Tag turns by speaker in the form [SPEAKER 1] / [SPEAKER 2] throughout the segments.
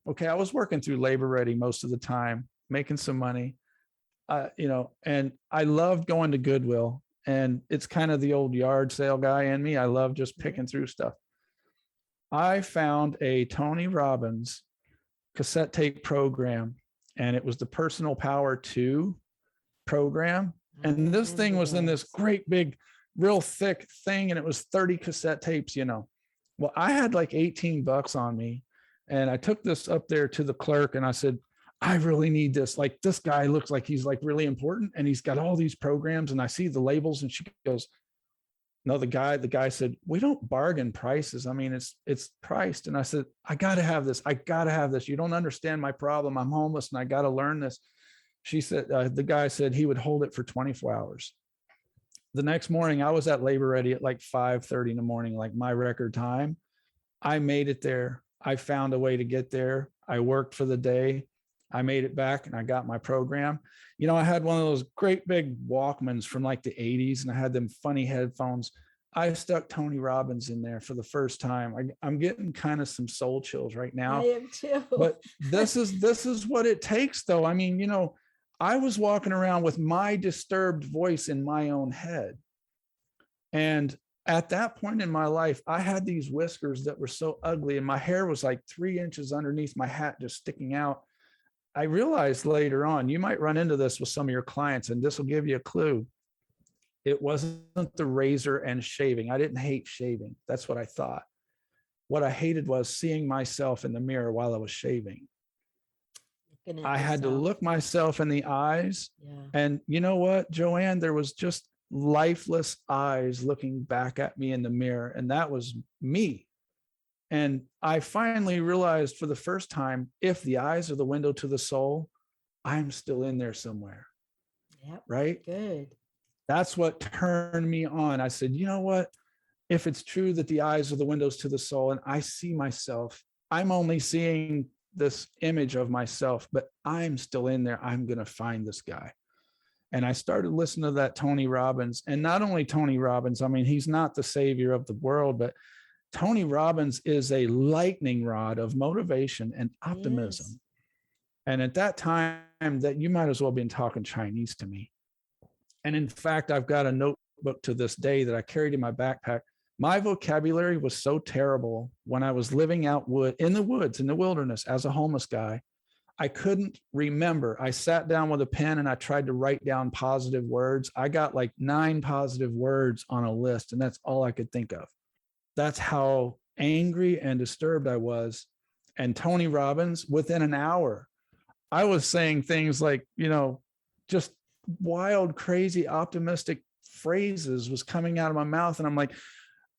[SPEAKER 1] okay, I was working through Labor Ready most of the time, making some money, and I loved going to Goodwill. And it's kind of the old yard sale guy in me. I love just picking through stuff. I found a Tony Robbins cassette tape program, and it was the Personal Power 2 program. And this thing was in this great big, real thick thing, and it was 30 cassette tapes. Well, I had like $18 on me, and I took this up there to the clerk, and I said, I really need this. Like, this guy looks like he's like really important, and he's got all these programs, and I see the labels. And she goes, no, the guy said, we don't bargain prices. I mean, it's priced. And I said, I got to have this. I got to have this. You don't understand my problem. I'm homeless and I got to learn this. She said, the guy said he would hold it for 24 hours. The next morning I was at Labor Ready at like 5:30 in the morning, like my record time. I made it there. I found a way to get there. I worked for the day. I made it back and I got my program. I had one of those great big Walkmans from like the 80s, and I had them funny headphones. I stuck Tony Robbins in there for the first time. I'm getting kind of some soul chills right now.
[SPEAKER 2] I am too.
[SPEAKER 1] But this is what it takes, though. I mean, I was walking around with my disturbed voice in my own head. And at that point in my life, I had these whiskers that were so ugly, and my hair was like 3 inches underneath my hat, just sticking out. I realized later on, you might run into this with some of your clients, and this will give you a clue. It wasn't the razor and shaving. I didn't hate shaving. That's what I thought. What I hated was seeing myself in the mirror while I was shaving. I had to look myself in the eyes. Yeah. And you know what, Joanne? There was just lifeless eyes looking back at me in the mirror, and that was me. And I finally realized for the first time, if the eyes are the window to the soul, I'm still in there somewhere.
[SPEAKER 2] Yep.
[SPEAKER 1] Right?
[SPEAKER 2] Good.
[SPEAKER 1] That's what turned me on. I said, you know what? If it's true that the eyes are the windows to the soul and I see myself, I'm only seeing this image of myself, but I'm still in there. I'm going to find this guy. And I started listening to that Tony Robbins, and not only Tony Robbins. I mean, he's not the savior of the world, but Tony Robbins is a lightning rod of motivation and optimism. Yes. And at that time, that you might as well have been talking Chinese to me. And in fact, I've got a notebook to this day that I carried in my backpack. My vocabulary was so terrible when I was living out in the woods, in the wilderness, as a homeless guy. I couldn't remember. I sat down with a pen and I tried to write down positive words. I got like 9 positive words on a list, and that's all I could think of. That's how angry and disturbed I was. And Tony Robbins, within an hour, I was saying things like, just wild, crazy, optimistic phrases was coming out of my mouth. And I'm like,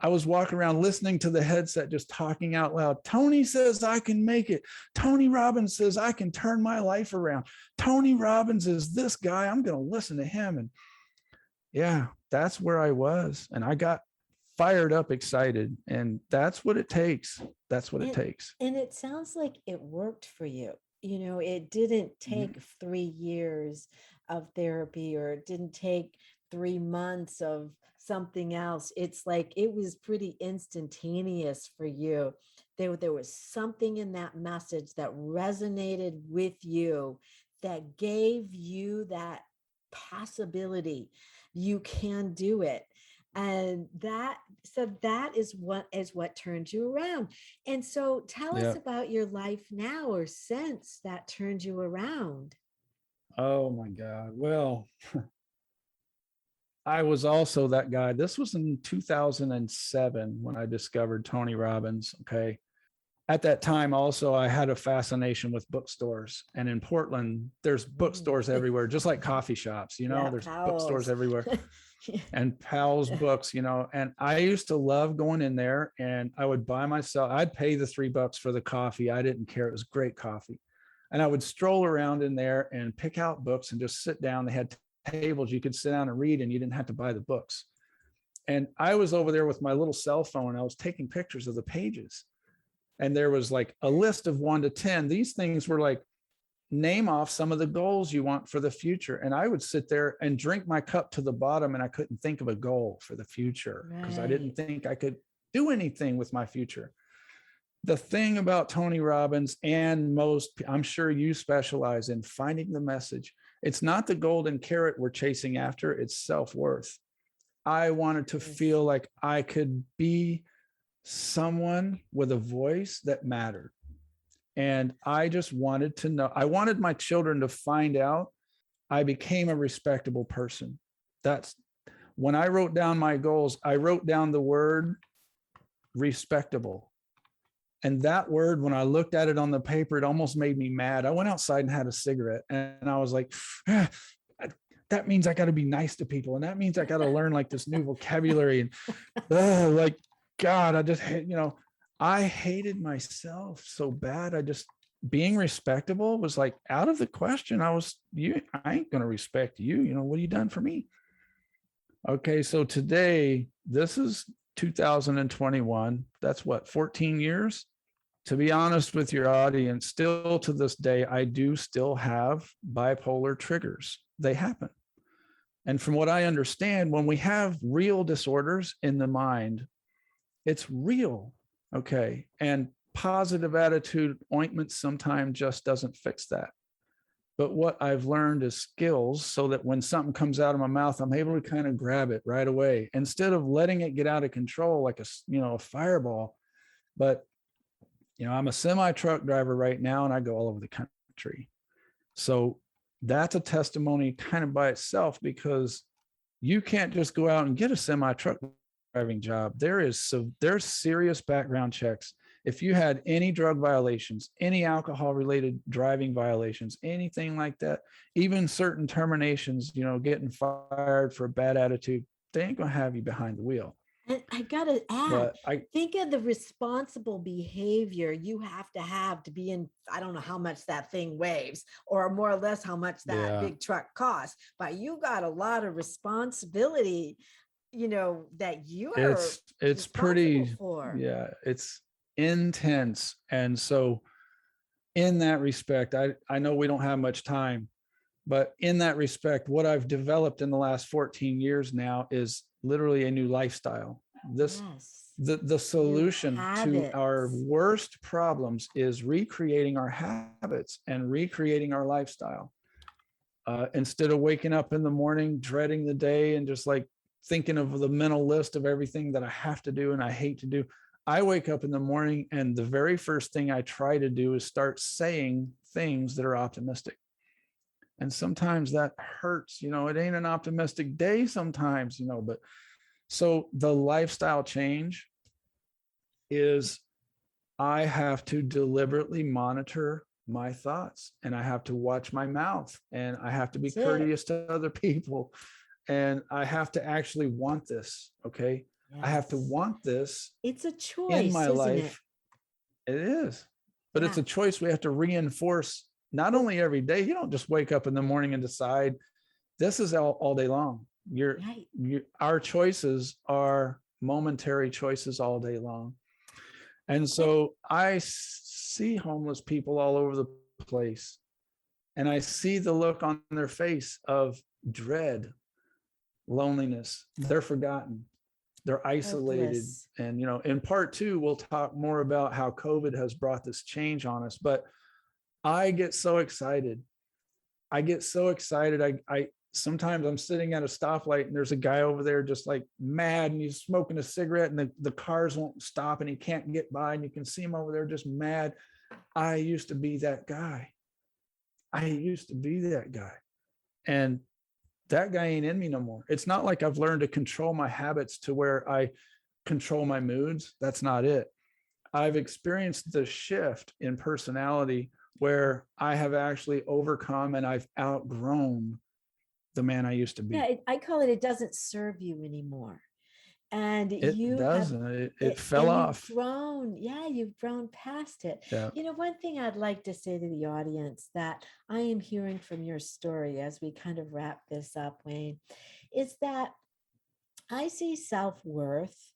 [SPEAKER 1] I was walking around listening to the headset, just talking out loud. Tony says I can make it. Tony Robbins says I can turn my life around. Tony Robbins is this guy. I'm going to listen to him. And yeah, that's where I was. And I got fired up, excited. And that's what it takes. That's what it takes.
[SPEAKER 2] And it sounds like it worked for you. It didn't take 3 years of therapy, or it didn't take 3 months of something else. It's like it was pretty instantaneous for you. There was something in that message that resonated with you, that gave you that possibility. You can do it. And that is what turned you around. And so tell us about your life now, or since that turned you around.
[SPEAKER 1] Oh my God. Well, I was also that guy. This was in 2007 when I discovered Tony Robbins. Okay. At that time, also, I had a fascination with bookstores. And in Portland, there's bookstores everywhere, just like coffee shops, there's bookstores everywhere. And Powell's books, and I used to love going in there, and I would buy myself, I'd pay the $3 for the coffee. I didn't care. It was great coffee. And I would stroll around in there and pick out books and just sit down. They had tables you could sit down and read, and you didn't have to buy the books. And I was over there with my little cell phone. I was taking pictures of the pages. And there was like a list of 1 to 10. These things were like, name off some of the goals you want for the future. And I would sit there and drink my cup to the bottom, and I couldn't think of a goal for the future because I didn't think I could do anything with my future. The thing about Tony Robbins and I'm sure you specialize in finding the message. It's not the golden carrot we're chasing after, it's self-worth. I wanted to
[SPEAKER 2] Yes.
[SPEAKER 1] feel like I could be someone with a voice that mattered. And I just wanted to know, I wanted my children to find out I became a respectable person. That's when I wrote down my goals, I wrote down the word respectable. And that word, when I looked at it on the paper, it almost made me mad. I went outside and had a cigarette, and I was like, that means I got to be nice to people. And that means I got to learn like this new vocabulary. And like, God, I just, I hated myself so bad. Being respectable was like out of the question. I ain't going to respect you. What have you done for me? Okay. So today, this is 2021. That's what, 14 years? To be honest with your audience, still to this day, I do still have bipolar triggers. They happen. And from what I understand, when we have real disorders in the mind, it's real. Okay. And positive attitude ointment sometimes just doesn't fix that. But what I've learned is skills so that when something comes out of my mouth, I'm able to kind of grab it right away instead of letting it get out of control like a fireball. But I'm a semi truck driver right now, and I go all over the country. So that's a testimony kind of by itself, because you can't just go out and get a semi truck driving job. There's serious background checks. If you had any drug violations, any alcohol related driving violations, anything like that, even certain terminations, getting fired for a bad attitude, they ain't going to have you behind the wheel.
[SPEAKER 2] And I gotta add,
[SPEAKER 1] But
[SPEAKER 2] think of the responsible behavior you have to be in. I don't know how much that thing weighs, or more or less how much that
[SPEAKER 1] yeah,
[SPEAKER 2] big truck costs, but you got a lot of responsibility, that you are
[SPEAKER 1] it's
[SPEAKER 2] responsible
[SPEAKER 1] pretty,
[SPEAKER 2] for.
[SPEAKER 1] yeah, it's intense. And so in that respect, I know we don't have much time, but in that respect, what I've developed in the last 14 years now is literally a new lifestyle.
[SPEAKER 2] Yes.
[SPEAKER 1] The
[SPEAKER 2] New
[SPEAKER 1] solution to our
[SPEAKER 2] habits.
[SPEAKER 1] worst problems is recreating our habits and recreating our lifestyle. Instead of waking up in the morning, dreading the day and just like thinking of the mental list of everything that I have to do and I hate to do, I wake up in the morning and the very first thing I try to do is start saying things that are optimistic. And sometimes that hurts, it ain't an optimistic day sometimes, but so the lifestyle change is I have to deliberately monitor my thoughts, and I have to watch my mouth, and I have to be
[SPEAKER 2] That's it.
[SPEAKER 1] courteous to other people, and I have to actually want this. Okay. I have to
[SPEAKER 2] Yes.
[SPEAKER 1] want this
[SPEAKER 2] It's a
[SPEAKER 1] in
[SPEAKER 2] choice,
[SPEAKER 1] my
[SPEAKER 2] isn't it?
[SPEAKER 1] life. It is, but it's
[SPEAKER 2] Yeah.
[SPEAKER 1] a choice we have to reinforce not
[SPEAKER 2] Well,
[SPEAKER 1] only every day. You don't just wake up in the morning and decide this is all day long.
[SPEAKER 2] right.
[SPEAKER 1] Our choices are momentary choices all day long. And
[SPEAKER 2] And
[SPEAKER 1] so I see homeless people all over the place, and I see the look on their face of dread, loneliness. They're forgotten, they're isolated.
[SPEAKER 2] hopeless.
[SPEAKER 1] And, in part two, we'll talk more about how COVID has brought this change on us. But I get so excited. I get so excited. I sometimes I'm sitting at a stoplight and there's a guy over there just like mad, and he's smoking a cigarette, and the cars won't stop and he can't get by, and you can see him over there just mad. I used to be that guy. I used to be that guy. And that guy ain't in me no more. It's not like I've learned to control my habits to where I control my moods. That's not it. I've experienced the shift in personality where I have actually overcome and I've outgrown the man I used to
[SPEAKER 2] Yeah,
[SPEAKER 1] be.
[SPEAKER 2] I call it, it doesn't serve you anymore. And
[SPEAKER 1] It
[SPEAKER 2] you have
[SPEAKER 1] doesn't. It
[SPEAKER 2] it,
[SPEAKER 1] fell
[SPEAKER 2] and you've
[SPEAKER 1] off.
[SPEAKER 2] grown. Yeah, you've grown past it.
[SPEAKER 1] Yeah.
[SPEAKER 2] One thing I'd like to say to the audience that I am hearing from your story as we kind of wrap this up, Wayne, is that I see self-worth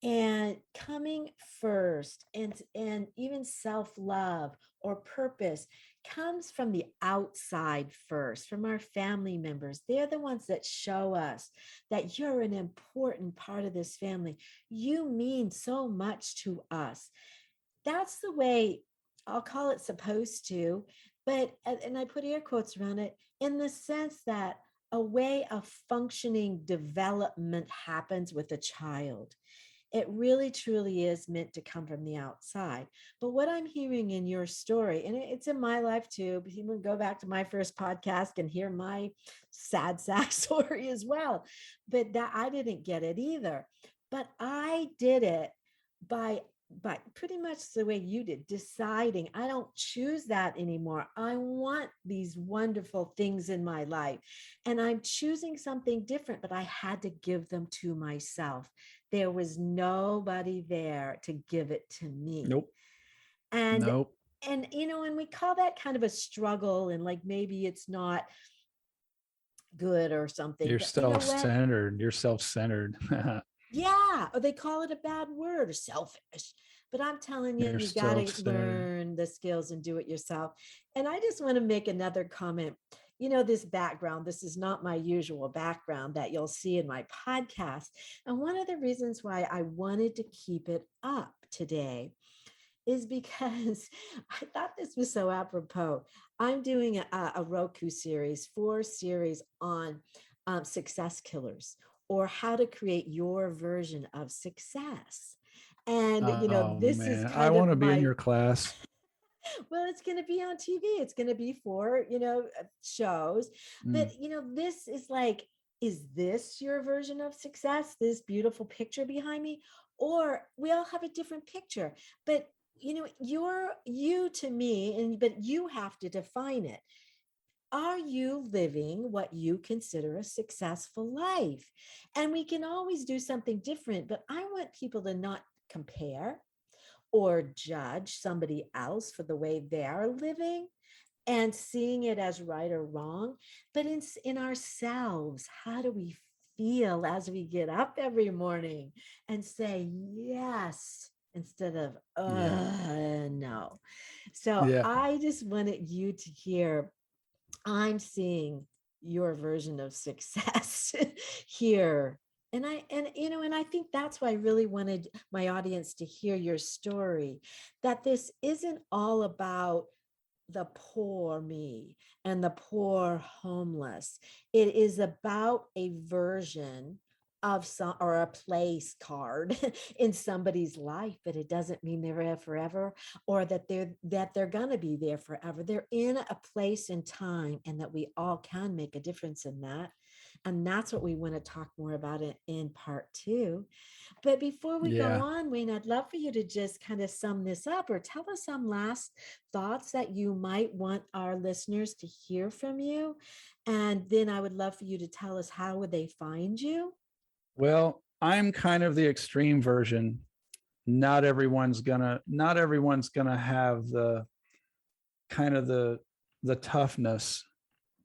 [SPEAKER 2] and coming first, and even self-love or purpose comes from the outside first, from our family members. They're the ones that show us that you're an important part of this family. You mean so much to us. that's the way, I'll call it supposed to, but, and I put air quotes around it, in the sense that a way of functioning development happens with a child. It really truly is meant to come from the outside. But what I'm hearing in your story, and it's in my life too, but you can go back to my first podcast and hear my sad sack story as well. But that I didn't get it either. But I did it by pretty much the way you did, deciding I don't choose that anymore. I want these wonderful things in my life, and I'm choosing something different, but I had to give them to myself. There was nobody there to give it to me.
[SPEAKER 1] Nope.
[SPEAKER 2] And
[SPEAKER 1] Nope.
[SPEAKER 2] and we call that kind of a struggle, and like maybe it's not good or something,
[SPEAKER 1] You're
[SPEAKER 2] but you know what?
[SPEAKER 1] self-centered. You're self-centered.
[SPEAKER 2] Yeah, or they call it a bad word, or selfish. But I'm telling you,
[SPEAKER 1] You're
[SPEAKER 2] you got to
[SPEAKER 1] self-centered.
[SPEAKER 2] learn the skills and do it yourself. And I just want to make another comment. This background, this is not my usual background that you'll see in my podcast. And one of the reasons why I wanted to keep it up today is because I thought this was so apropos. I'm doing a Roku series, 4 series on success killers, or how to create your version of success. And,
[SPEAKER 1] Oh
[SPEAKER 2] this is
[SPEAKER 1] man, I
[SPEAKER 2] kind
[SPEAKER 1] want
[SPEAKER 2] of
[SPEAKER 1] to be in
[SPEAKER 2] my,
[SPEAKER 1] your class.
[SPEAKER 2] well, it's going to be on TV. It's going to be for, shows.
[SPEAKER 1] Mm.
[SPEAKER 2] But, this is like, is this your version of success? This beautiful picture behind me? Or we all have a different picture. But, you to me, but you have to define it. Are you living what you consider a successful life? And we can always do something different, but I want people to not compare or judge somebody else for the way they're living and seeing it as right or wrong, but in ourselves. How do we feel as we get up every morning and say yes instead of
[SPEAKER 1] Yeah.
[SPEAKER 2] no? So
[SPEAKER 1] Yeah.
[SPEAKER 2] I just wanted you to hear, I'm seeing your version of success here. And I think that's why I really wanted my audience to hear your story, that this isn't all about the poor me and the poor homeless. It is about a version of some, or a place card in somebody's life, but it doesn't mean they're there forever, or that they're gonna be there forever. They're in a place and time, and that we all can make a difference in that. And that's what we want to talk more about in part 2. But before we go
[SPEAKER 1] Yeah.
[SPEAKER 2] on, Wayne, I'd love for you to just kind of sum this up, or tell us some last thoughts that you might want our listeners to hear from you. And then I would love for you to tell us, how would they find you?
[SPEAKER 1] Well, I'm kind of the extreme version. Not everyone's gonna have the kind of the toughness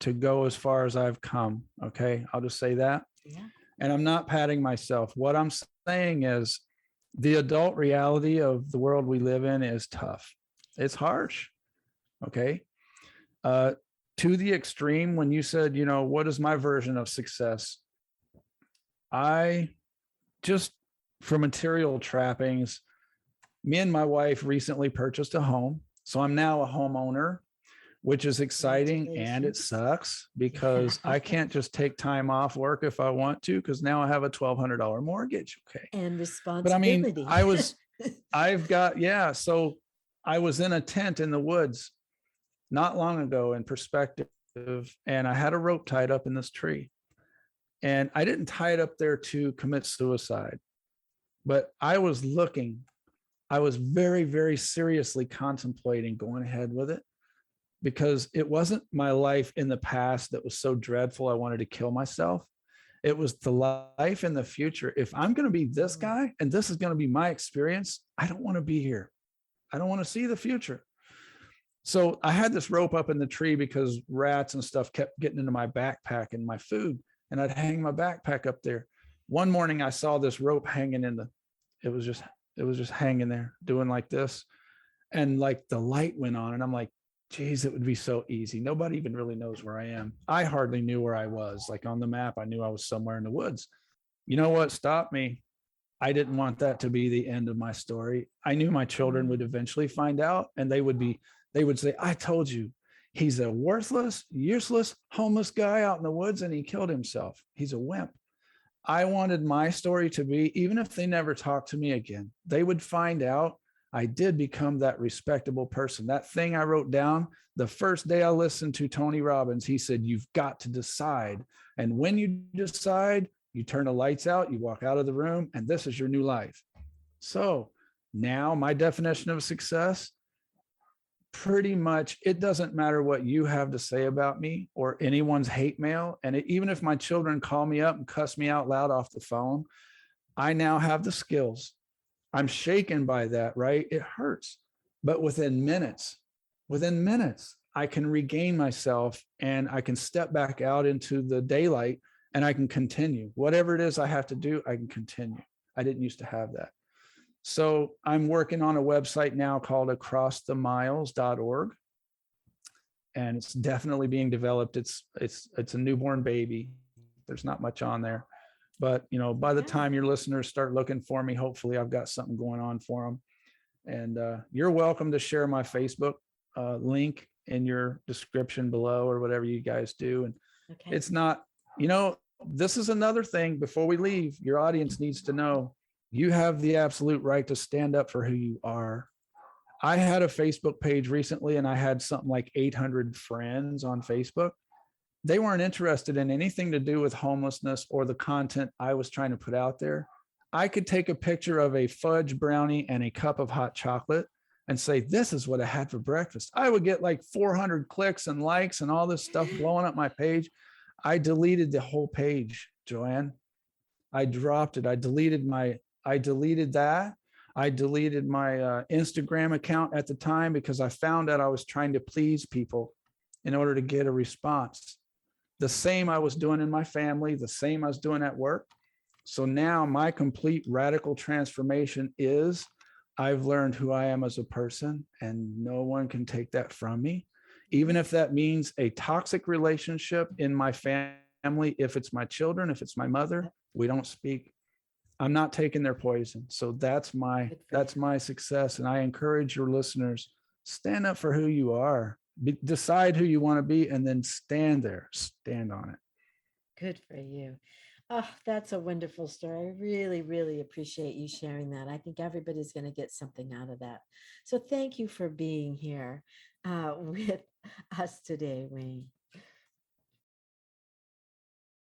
[SPEAKER 1] to go as far as I've come. Okay. I'll just say that.
[SPEAKER 2] Yeah.
[SPEAKER 1] And I'm not patting myself. What I'm saying is the adult reality of the world we live in is tough. It's harsh. Okay. Uh, to the extreme, when you said, what is my version of success? I just, for material trappings, me and my wife recently purchased a home. So I'm now a homeowner, which is exciting, and it
[SPEAKER 2] Congratulations.
[SPEAKER 1] sucks
[SPEAKER 2] Yeah.
[SPEAKER 1] because I can't just take time off work if I want to, because now I have a $1,200 mortgage. Okay.
[SPEAKER 2] And
[SPEAKER 1] But I mean,
[SPEAKER 2] responsibility.
[SPEAKER 1] I've got, yeah. So I was in a tent in the woods not long ago in perspective, and I had a rope tied up in this tree. And I didn't tie it up there to commit suicide, but I was very, very seriously contemplating going ahead with it, because it wasn't my life in the past that was so dreadful I wanted to kill myself. It was the life in the future. If I'm going to be this
[SPEAKER 2] Mm.
[SPEAKER 1] guy and this is going to be my experience, I don't want to be here. I don't want to see the future. So I had this rope up in the tree because rats and stuff kept getting into my backpack and my food, and I'd hang my backpack up there. One morning I saw this rope hanging it was just, hanging there doing like this. And like the light went on, and I'm like, geez, it would be so easy. Nobody even really knows where I am. I hardly knew where I was. Like on the map, I knew I was somewhere in the woods. You know what stopped me? I didn't want that to be the end of my story. I knew my children would eventually find out, and they would say, I told you, he's a worthless, useless, homeless guy out in the woods and he killed himself. He's a wimp. I wanted my story to be, even if they never talked to me again, they would find out I did become that respectable person. That thing I wrote down the first day I listened to Tony Robbins, he said, you've got to decide. And when you decide, you turn the lights out, you walk out of the room, and this is your new life. So now my definition of success, pretty much, it doesn't matter what you have to say about me or anyone's hate mail. And even if my children call me up and cuss me out loud off the phone, I now have the skills. I'm shaken by that, right? It hurts. But within minutes, I can regain myself and I can step back out into the daylight and I can continue. Whatever it is I have to do, I can continue. I didn't used to have that. So I'm working on a website now called acrossthemiles.org. And it's definitely being developed. It's a newborn baby. There's not much on there. But, you know, by the time your listeners start looking for me, hopefully I've got something going on for them. And you're welcome to share my Facebook link in your description below or whatever you guys do. And it's not, you know, this is another thing before we leave, your audience needs to know you have the absolute right to stand up for who you are. I had a Facebook page recently and I had something like 800 friends on Facebook. They weren't interested in anything to do with homelessness or the content I was trying to put out there. I could take a picture of a fudge brownie and a cup of hot chocolate and say, this is what I had for breakfast. I would get like 400 clicks and likes and all this stuff blowing up my page. I deleted the whole page, Joanne. I dropped it. I deleted that. I deleted my Instagram account at the time because I found out I was trying to please people in order to get a response. The same I was doing in my family, the same I was doing at work. So now my complete radical transformation is I've learned who I am as a person and no one can take that from me. Even if that means a toxic relationship in my family, if it's my children, if it's my mother, we don't speak. I'm not taking their poison. So that's my success. And I encourage your listeners, stand up for who you are, decide who you want to be, and then stand on it.
[SPEAKER 2] Good for you. Oh, that's a wonderful story. I really, really appreciate you sharing that. I think everybody's going to get something out of that. So thank you for being here with us today, Wayne.